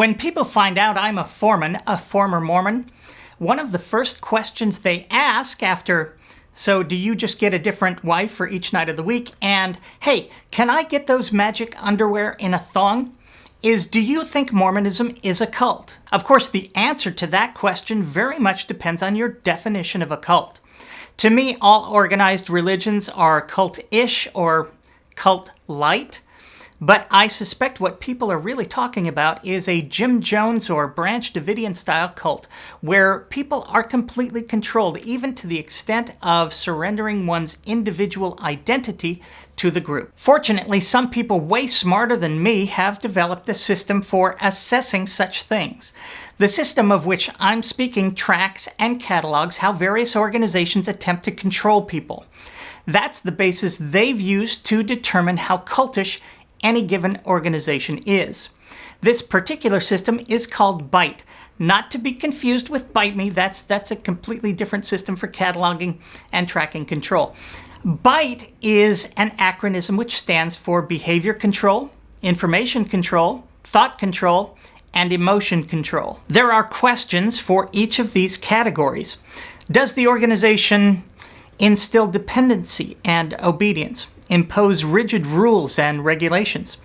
When people find out I'm a former Mormon, one of the first questions they ask after, "So do you just get a different wife for each night of the week?" and, "Hey, can I get those magic underwear in a thong?" is, "Do you think Mormonism is a cult?" Of course, the answer to that question very much depends on your definition of a cult. To me, all organized religions are cultish or cult-light, but I suspect what people are really talking about is a Jim Jones or Branch Davidian-style cult, where people are completely controlled, even to the extent of surrendering one's individual identity to the group. Fortunately, some people way smarter than me have developed a system for assessing such things. The system of which I'm speaking tracks and catalogs how various organizations attempt to control people. That's the basis they've used to determine how cultish any given organization is. This particular system is called B.I.T.E, not to be confused with Bite Me. That's a completely different system for cataloging and tracking control. B.I.T.E is an acronym which stands for Behavior Control, Information Control, Thought Control, and Emotion Control. There are questions for each of these categories. Does the organization instill dependency and obedience, impose rigid rules and regulations,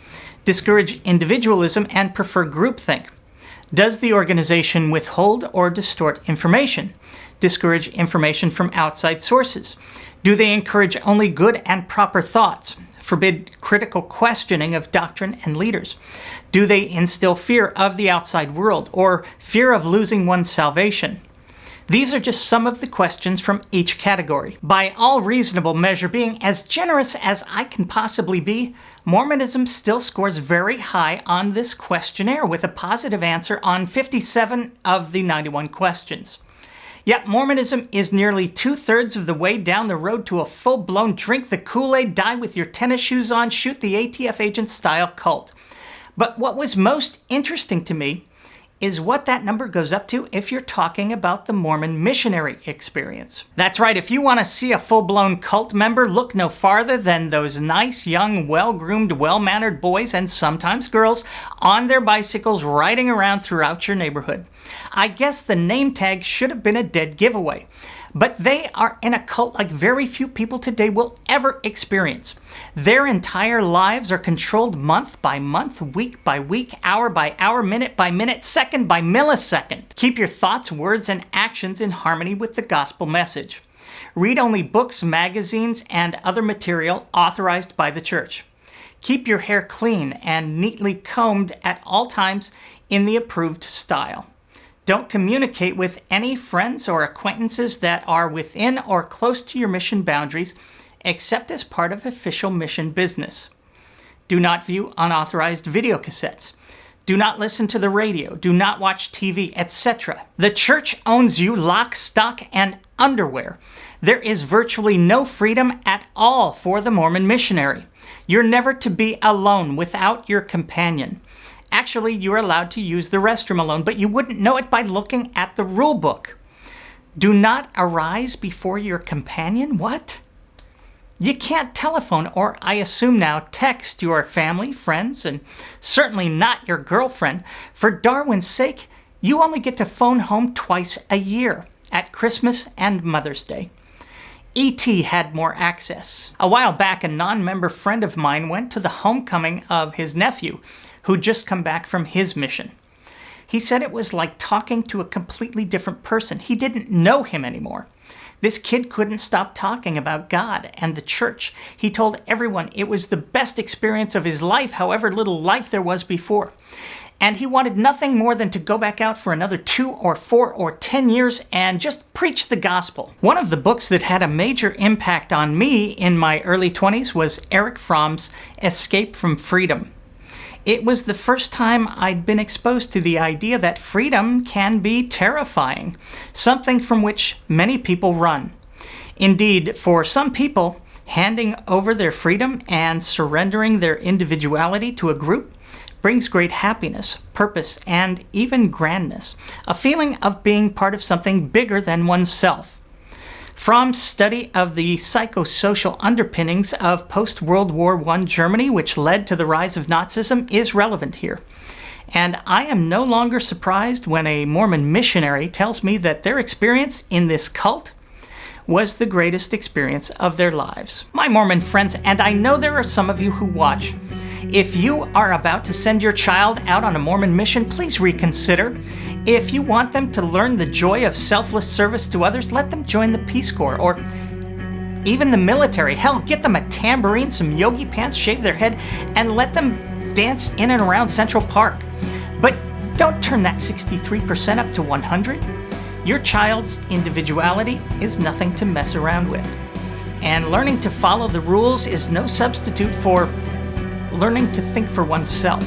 discourage individualism and prefer groupthink? Does the organization withhold or distort information, discourage information from outside sources? Do they encourage only good and proper thoughts, forbid critical questioning of doctrine and leaders? Do they instill fear of the outside world or fear of losing one's salvation? These are just some of the questions from each category. By all reasonable measure, being as generous as I can possibly be, Mormonism still scores very high on this questionnaire with a positive answer on 57 of the 91 questions. Yet Mormonism is nearly 2/3 of the way down the road to a full-blown drink the Kool-Aid, die with your tennis shoes on, shoot the ATF agent style cult. But what was most interesting to me is what that number goes up to if you're talking about the Mormon missionary experience. That's right, if you want to see a full-blown cult member, look no farther than those nice, young, well-groomed, well-mannered boys and sometimes girls on their bicycles riding around throughout your neighborhood. I guess the name tag should have been a dead giveaway. But they are in a cult like very few people today will ever experience. Their entire lives are controlled month by month, week by week, hour by hour, minute by minute, second by millisecond. Keep your thoughts, words, and actions in harmony with the gospel message. Read only books, magazines, and other material authorized by the church. Keep your hair clean and neatly combed at all times in the approved style. Don't communicate with any friends or acquaintances that are within or close to your mission boundaries, except as part of official mission business. Do not view unauthorized video cassettes. Do not listen to the radio. Do not watch TV, etc. The church owns you lock, stock, and underwear. There is virtually no freedom at all for the Mormon missionary. You're never to be alone without your companion. Actually, you're allowed to use the restroom alone, but you wouldn't know it by looking at the rule book. Do not arise before your companion? What? You can't telephone or, I assume now, text your family, friends, and certainly not your girlfriend. For Darwin's sake, you only get to phone home twice a year, at Christmas and Mother's Day. E.T. had more access. A while back, a non-member friend of mine went to the homecoming of his nephew, who'd just come back from his mission. He said it was like talking to a completely different person. He didn't know him anymore. This kid couldn't stop talking about God and the church. He told everyone it was the best experience of his life, however little life there was before. And he wanted nothing more than to go back out for another 2 or 4 or 10 years and just preach the gospel. One of the books that had a major impact on me in my early 20s was Erich Fromm's Escape from Freedom. It was the first time I'd been exposed to the idea that freedom can be terrifying, something from which many people run. Indeed, for some people, handing over their freedom and surrendering their individuality to a group brings great happiness, purpose, and even grandness, a feeling of being part of something bigger than oneself. Fromm's study of the psychosocial underpinnings of post-World War I Germany, which led to the rise of Nazism, is relevant here. And I am no longer surprised when a Mormon missionary tells me that their experience in this cult was the greatest experience of their lives. My Mormon friends, and I know there are some of you who watch, if you are about to send your child out on a Mormon mission, please reconsider. If you want them to learn the joy of selfless service to others, let them join the Peace Corps or even the military. Hell, get them a tambourine, some yogi pants, shave their head, and let them dance in and around Central Park. But don't turn that 63% up to 100. Your child's individuality is nothing to mess around with. And learning to follow the rules is no substitute for learning to think for oneself.